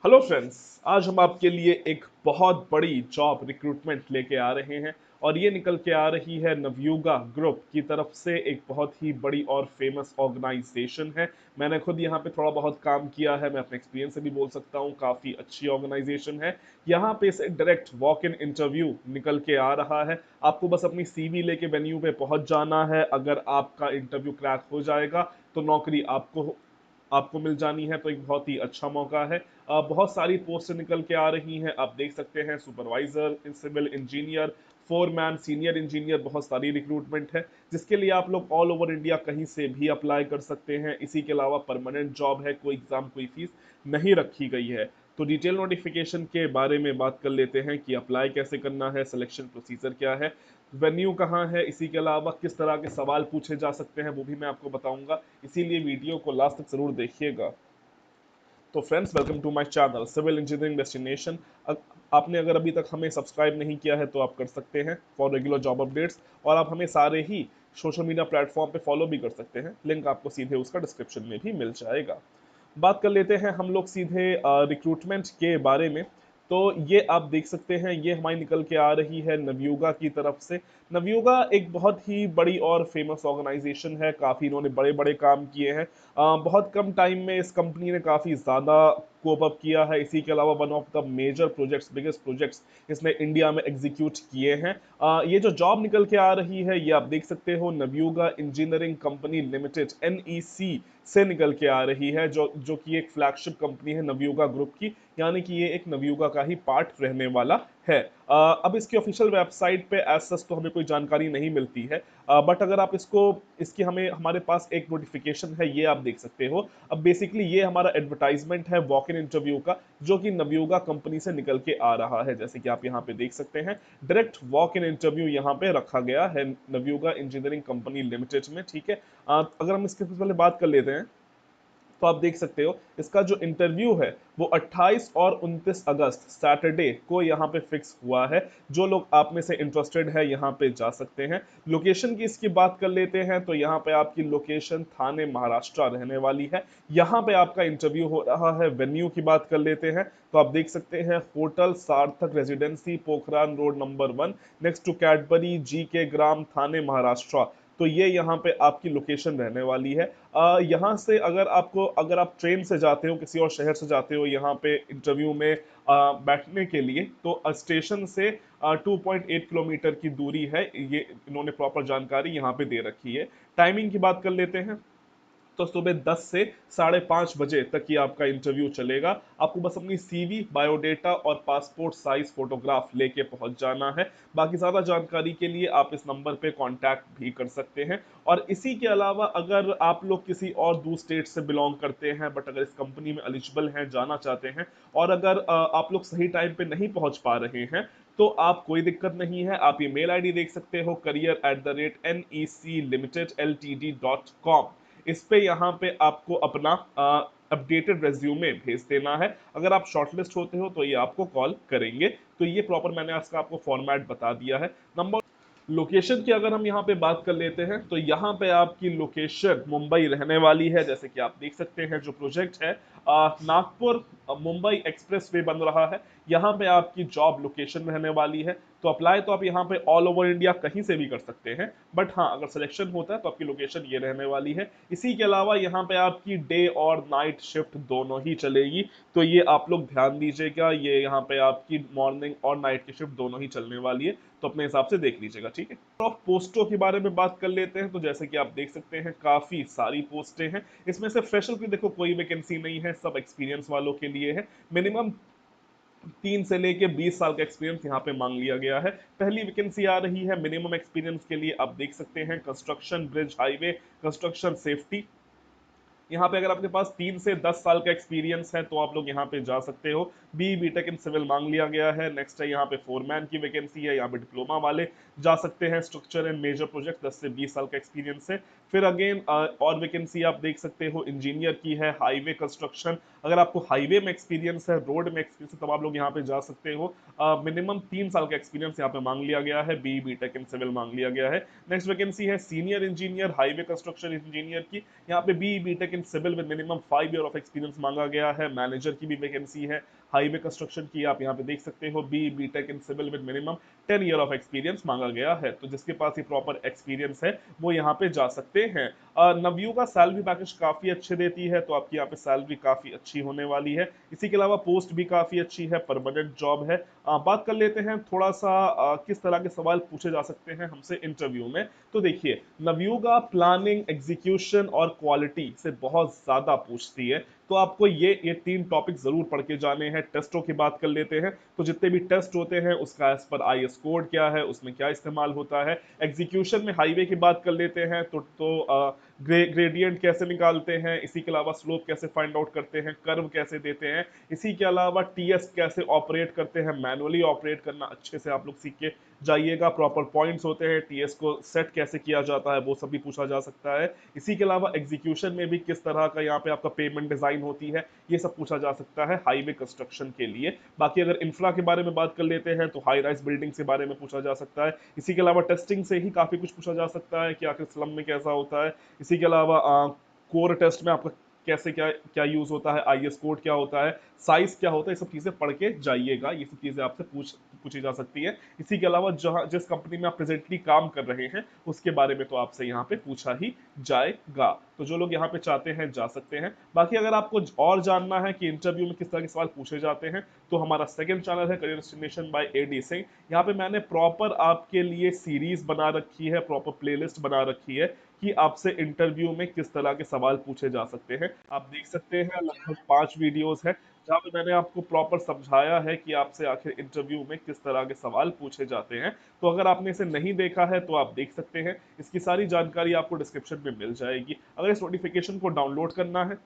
Hello friends. आज हम आपके लिए एक बहुत बड़ी जॉब रिक्रूटमेंट लेके आ रहे हैं और ये निकल के आ रही है नवयुगा ग्रुप की तरफ से। एक बहुत ही बड़ी और फेमस ऑर्गेनाइजेशन है। मैंने खुद यहाँ पे थोड़ा बहुत काम किया है, मैं अपने एक्सपीरियंस से भी बोल सकता हूँ, काफ़ी अच्छी ऑर्गेनाइजेशन है। यहाँ पे से डायरेक्ट वॉक इन इंटरव्यू निकल के आ रहा है। आपको बस अपनी सीवी लेके वेन्यू पे पहुंच जाना है। अगर आपका इंटरव्यू क्रैक हो जाएगा तो नौकरी आपको आपको मिल जानी है। तो एक बहुत ही अच्छा मौका है। बहुत सारी पोस्ट निकल के आ रही हैं, आप देख सकते हैं। Supervisor, civil engineer, foreman, senior engineer, बहुत सारी रिक्रूटमेंट है जिसके लिए आप लोग ऑल ओवर इंडिया कहीं से भी अप्लाई कर सकते हैं। इसी के अलावा परमानेंट जॉब है, कोई एग्जाम कोई फीस नहीं रखी गई है। तो डिटेल नोटिफिकेशन के बारे में बात कर लेते हैं कि अप्लाई कैसे करना है, सिलेक्शन प्रोसीजर क्या है, वेन्यू कहाँ है, इसी के अलावा किस तरह के सवाल पूछे जा सकते हैं वो भी मैं आपको बताऊंगा। इसीलिए वीडियो को लास्ट तक जरूर देखिएगा। तो friends, welcome to my channel civil engineering destination. आपने अगर अभी तक हमें सब्सक्राइब नहीं किया है तो आप कर सकते हैं फॉर रेगुलर जॉब अपडेट्स। और आप हमें सारे ही सोशल मीडिया प्लेटफॉर्म पे फॉलो भी कर सकते हैं, लिंक आपको सीधे उसका डिस्क्रिप्शन में भी मिल जाएगा। बात कर लेते हैं हम लोग सीधे रिक्रूटमेंट के बारे में। तो ये आप देख सकते हैं, ये हमारी निकल के आ रही है नवयुगा की तरफ से। नवयुगा एक बहुत ही बड़ी और फेमस ऑर्गेनाइजेशन है, काफ़ी इन्होंने बड़े बड़े काम किए हैं। बहुत कम टाइम में इस कंपनी ने काफ़ी ज़्यादा कोप अप किया है। इसी के अलावा one of the major projects, biggest projects इसने इंडिया में एग्जीक्यूट किए हैं। ये जो जॉब निकल के आ रही है ये आप देख सकते हो, Navayuga engineering company limited NEC से निकल के आ रही है, जो जो कि एक फ्लैगशिप कंपनी है नवयुगा ग्रुप की। यानी कि ये एक नवयुगा का ही पार्ट रहने वाला है। अब इसकी ऑफिशियल वेबसाइट पे एज सच तो हमें कोई जानकारी नहीं मिलती है, बट अगर आप इसको इसकी हमें हमारे पास एक नोटिफिकेशन है, ये आप देख सकते हो। अब बेसिकली ये हमारा एडवर्टाइजमेंट है वॉक इन इंटरव्यू का, जो कि नवयुगा कंपनी से निकल के आ रहा है। जैसे कि आप यहाँ पे देख सकते हैं, डायरेक्ट वॉक इन इंटरव्यू यहाँ पे रखा गया है नवयुगा इंजीनियरिंग कंपनी लिमिटेड में। ठीक है। अगर हम इसके पहले बात कर लेते हैं तो आप देख सकते हो इसका जो इंटरव्यू है वो 28 और 29 अगस्त सैटरडे को यहाँ पे फिक्स हुआ है। जो लोग आप में से इंटरेस्टेड है यहाँ पे जा सकते हैं। लोकेशन की इसकी बात कर लेते हैं तो यहाँ पे आपकी लोकेशन थाने महाराष्ट्र रहने वाली है। यहाँ पे आपका इंटरव्यू हो रहा है। वेन्यू की बात कर लेते हैं तो आप देख सकते हैं, hotel Sarthak residency, Pokhran road number 1, next to Cadbury GK Gram, Thane Maharashtra. तो ये यहाँ पे आपकी लोकेशन रहने वाली है। यहाँ से अगर आप ट्रेन से जाते हो, किसी और शहर से जाते हो यहाँ पे इंटरव्यू में बैठने के लिए, तो स्टेशन से 2.8 किलोमीटर की दूरी है। ये इन्होंने प्रॉपर जानकारी यहाँ पे दे रखी है। टाइमिंग की बात कर लेते हैं तो सुबह 10 से 5:30 बजे तक ये आपका इंटरव्यू चलेगा। आपको बस अपनी सीवी, बायोडेटा और पासपोर्ट साइज फोटोग्राफ लेके पहुंच जाना है। बाकी ज़्यादा जानकारी के लिए आप इस नंबर पे कांटेक्ट भी कर सकते हैं। और इसी के अलावा अगर आप लोग किसी और दूसरे स्टेट से बिलोंग करते हैं बट अगर इस कंपनी में एलिजिबल हैं, जाना चाहते हैं, और अगर आप लोग सही टाइम पे नहीं पहुंच पा रहे हैं तो आप कोई दिक्कत नहीं है। आप ये मेल आईडी देख सकते हो, career@necltd.com। इस पे यहाँ पे आपको अपना अपडेटेड रेज्यूमे भेज देना है। अगर आप शॉर्टलिस्ट होते हो तो ये आपको कॉल करेंगे। तो ये प्रॉपर मैंने इसका आपको फॉर्मेट बता दिया है। नंबर लोकेशन की अगर हम यहाँ पे बात कर लेते हैं तो यहाँ पे आपकी लोकेशन मुंबई रहने वाली है। जैसे कि आप देख सकते हैं, जो प्रोजेक्ट है नागपुर मुंबई एक्सप्रेस वे बन रहा है, यहाँ पे आपकी जॉब लोकेशन रहने वाली है। तो अप्लाई तो आप यहाँ पे ऑल ओवर इंडिया कहीं से भी कर सकते हैं, बट हाँ अगर सिलेक्शन होता है तो आपकी लोकेशन ये रहने वाली है। इसी के अलावा यहाँ पे आपकी डे और नाइट शिफ्ट दोनों ही चलेगी। तो ये आप लोग ध्यान दीजिएगा, ये यहाँ पे आपकी मॉर्निंग और नाइट की शिफ्ट दोनों ही चलने वाली है। तो अपने हिसाब से देख लीजिएगा, ठीक है। ऑफ पोस्टों के बारे में बात कर लेते हैं तो जैसे कि आप देख सकते हैं, काफी सारी पोस्टें हैं। इसमें से फ्रेशर की देखो कोई वैकेंसी नहीं है, सब एक्सपीरियंस वालों के लिए है। मिनिमम 3 से लेके 20 साल का एक्सपीरियंस यहाँ पे मांग लिया गया है। पहली वैकेंसी आ रही है मिनिमम एक्सपीरियंस के लिए, आप देख सकते हैं, construction, bridge, highway, construction safety. यहाँ पे अगर आपके पास 3 से 10 साल का एक्सपीरियंस है तो आप लोग यहाँ पे जा सकते हो। BE BTech इन सिविल मांग लिया गया है। नेक्स्ट है यहाँ पे फोरमैन की वैकेंसी है, यहाँ पे डिप्लोमा वाले जा सकते हैं। स्ट्रक्चर एंड मेजर प्रोजेक्ट 10 से 20 साल का एक्सपीरियंस है। फिर अगेन और वैकेंसी आप देख सकते हो, इंजीनियर की है, हाईवे कंस्ट्रक्शन। अगर आपको हाईवे में एक्सपीरियंस है, रोड में एक्सपीरियंस है, तब आप लोग यहाँ पे जा सकते हो। मिनिमम 3 साल का एक्सपीरियंस यहाँ पे मांग लिया गया है, BE BTech इन सिविल मांग लिया गया है। नेक्स्ट वैकेंसी है senior engineer, highway construction engineer की। यहाँ पे BE BTech in civil with minimum 5 year of experience मांगा गया है। मैनेजर की भी वैकेंसी है, हाईवे कंस्ट्रक्शन की, आप यहाँ पे देख सकते हो। BTech in civil with minimum 10 year of experience मांगा गया है, तो जिसके पास ये प्रॉपर एक्सपीरियंस है वो यहाँ पे जा सकते हैं। नवयू का सैलरी पैकेज काफी अच्छे देती है, तो आपकी यहाँ पे सैलरी काफी अच्छी होने वाली है। इसी के अलावा पोस्ट भी काफी अच्छी है, परमानेंट जॉब है। बात कर लेते हैं थोड़ा सा किस तरह के सवाल पूछे जा सकते हैं हमसे इंटरव्यू में। तो देखिए, नवयुगा प्लानिंग, एग्जीक्यूशन और क्वालिटी से बहुत ज्यादा पूछती है, तो आपको ये 3 टॉपिक जरूर पढ़ के जाने हैं। टेस्टों की बात कर लेते हैं, तो जितने भी टेस्ट होते हैं उसका एज पर आईएस कोड क्या है, उसमें क्या इस्तेमाल होता है। एग्जीक्यूशन में हाईवे की बात कर लेते हैं, तो ग्रेडियंट कैसे निकालते हैं, इसी के अलावा स्लोप कैसे फाइंड आउट करते हैं, कर्व कैसे देते हैं, इसी के अलावा टीएस कैसे ऑपरेट करते हैं, मैनुअली ऑपरेट करना अच्छे से आप लोग सीख के जाइएगा। प्रॉपर पॉइंट्स होते हैं, टीएस को सेट कैसे किया जाता है वो सब भी पूछा जा सकता है। इसी के अलावा एग्जीक्यूशन में भी किस तरह का यहाँ पे आपका पेमेंट डिजाइन होती है, ये सब पूछा जा सकता है हाईवे कंस्ट्रक्शन के लिए। बाकी अगर इंफ्रा के बारे में बात कर लेते हैं, तो हाई राइज बिल्डिंग के बारे में पूछा जा सकता है। इसी के अलावा टेस्टिंग से ही काफी कुछ पूछा जा सकता है कि आखिर स्लम में कैसा होता है। इसी के अलावा कोर टेस्ट में आपका कैसे क्या क्या यूज होता है, आईएस कोड क्या होता है, साइज क्या होता है, ये सब चीजें पढ़ के जाइएगा। ये सब चीजें आपसे पूछी जा सकती है। इसी के अलावा जहां जिस कंपनी में आप प्रेजेंटली काम कर रहे हैं उसके बारे में तो आपसे यहाँ पे पूछा ही जाएगा। तो जो लोग यहाँ पे चाहते हैं जा सकते हैं। बाकी अगर आपको और जानना है कि इंटरव्यू में किस तरह के सवाल पूछे जाते हैं, तो हमारा सेकंड चैनल है career destination by AD Singh. यहाँ पे मैंने प्रॉपर आपके लिए सीरीज बना रखी है, प्रॉपर प्लेलिस्ट बना रखी है कि आपसे इंटरव्यू में किस तरह के सवाल पूछे जा सकते हैं। आप देख सकते हैं लगभग 5 वीडियोस है जहाँ पे मैंने आपको प्रॉपर समझाया है कि आपसे आखिर इंटरव्यू में किस तरह के सवाल पूछे जाते हैं। तो अगर आपने इसे नहीं देखा है तो आप देख सकते हैं, इसकी सारी जानकारी आपको डिस्क्रिप्शन में मिल जाएगी। अगर इस नोटिफिकेशन को डाउनलोड करना है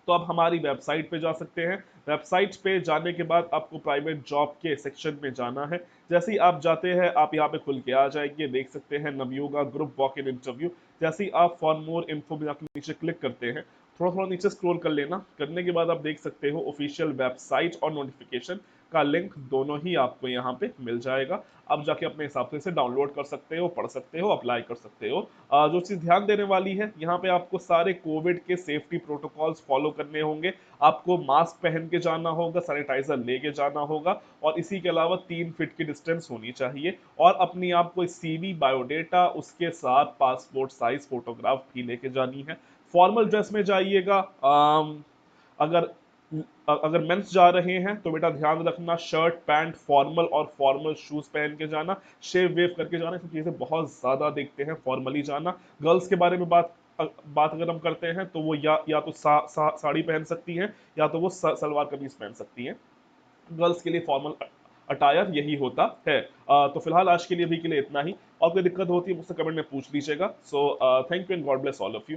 तो आप हमारी वेबसाइट पे जा सकते हैं। वेबसाइट पे जाने के बाद आपको प्राइवेट जॉब के सेक्शन में जाना है। जैसे ही आप जाते हैं आप यहाँ पे खुल के आ जाएंगे, देख सकते हैं Navayuga group walk in interview. जैसे ही आप फॉर मोर इन्फो में आप नीचे क्लिक करते हैं, थोड़ा थोड़ा नीचे स्क्रॉल कर लेना, करने के बाद आप देख सकते हो ऑफिशियल वेबसाइट और नोटिफिकेशन का लिंक दोनों ही आपको यहाँ पे मिल जाएगा। आप जाके अपने हिसाब से इसे डाउनलोड कर सकते हो, पढ़ सकते हो, अप्लाई कर सकते हो। जो चीज ध्यान देने वाली है, यहाँ पे आपको सारे कोविड के सेफ्टी प्रोटोकॉल्स फॉलो करने होंगे। आपको मास्क पहन के जाना होगा, सैनिटाइजर लेके जाना होगा, और इसी के अलावा 3 फीट की डिस्टेंस होनी चाहिए। और अपनी आपको सीवी, बायोडेटा, उसके साथ पासपोर्ट साइज फोटोग्राफ भी लेके जानी है। फॉर्मल ड्रेस में जाइएगा। अगर अगर मेंस जा रहे हैं तो बेटा ध्यान रखना, शर्ट पैंट फॉर्मल और फॉर्मल शूज पहन के जाना, शेव वेव करके जाना। सब चीजें बहुत ज्यादा देखते हैं, फॉर्मली जाना। गर्ल्स के बारे में बात अगर हम करते हैं तो वो या तो साड़ी पहन सकती हैं, या तो वो सलवार कमीज पहन सकती हैं। गर्ल्स के लिए फॉर्मल अटायर यही होता है। तो फिलहाल आज के लिए भी के लिए इतना ही। और कोई दिक्कत होती है मुझसे कमेंट में पूछ लीजिएगा। So thank you and God bless all of you.